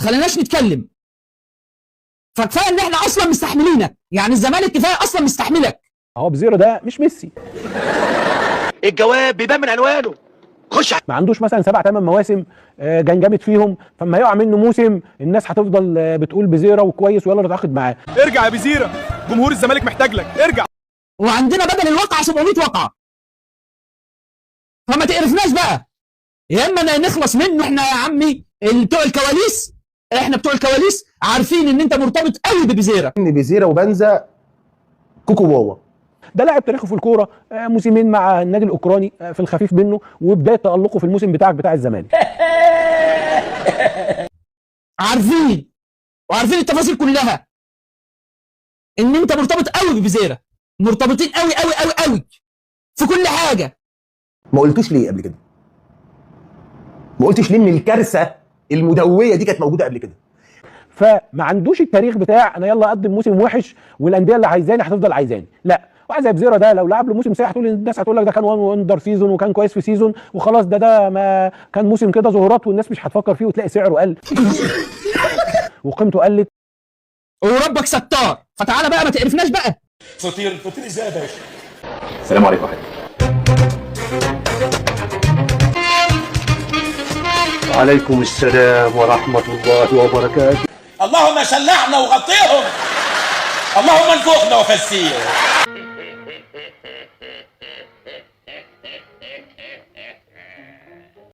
خليناش نتكلم. فكفايه ان احنا اصلا مستحملينك، يعني الزمالك كفايه اصلا مستحملك. هو بزيرو ده مش ميسي، الجواب بيبان من عنوانه. خش ما عندوش مثلا 7 8 مواسم كان جامد فيهم، فما يقع منه موسم الناس هتفضل بتقول بزيرة وكويس ويلا نتعاقد معاه. ارجع يا بزيرة، جمهور الزمالك محتاج لك، ارجع. وعندنا بدل الواقعه 700 واقعه، فما تقرفناش بقى. يا اما نخلص منه احنا يا عمي بتوع الكواليس، احنا بتوع الكواليس عارفين ان انت مرتبط قوي ببزيرة، ان بزيرة وبنزا كوكو واوا. ده لاعب تاريخه في الكوره موسمين مع النادي الاوكراني في الخفيف منه، وبدايه تالقه في الموسم بتاع الزمالك. عارفين وعارفين التفاصيل كلها ان انت مرتبط قوي ببزيرة، مرتبطين قوي قوي قوي قوي في كل حاجه. ما قلتوش ليه قبل كده؟ ما قلتش ليه ان الكارثه المدويه دي كانت موجوده قبل كده؟ فما عندوش التاريخ بتاع انا يلا اقدم موسم وحش والانديه اللي عايزاني هتفضل عايزاني، لا. واحد زي بزيرة ده لو لعب له موسم سيء هتقول الناس هتقول لك ده كان وندر سيزون وكان كويس في سيزون وخلاص، ده ما كان موسم كده ظهورات والناس مش هتفكر فيه، وتلاقي سعره قل وقيمته قلت. وربك ستار، فتعالى بقى ما تقرفناش بقى. فطير ازاي يا باشا؟ السلام عليكم. وعليكم السلام ورحمة الله وبركاته. اللهم شلعنا وغطيهم، اللهم انفخنا وفسيهم.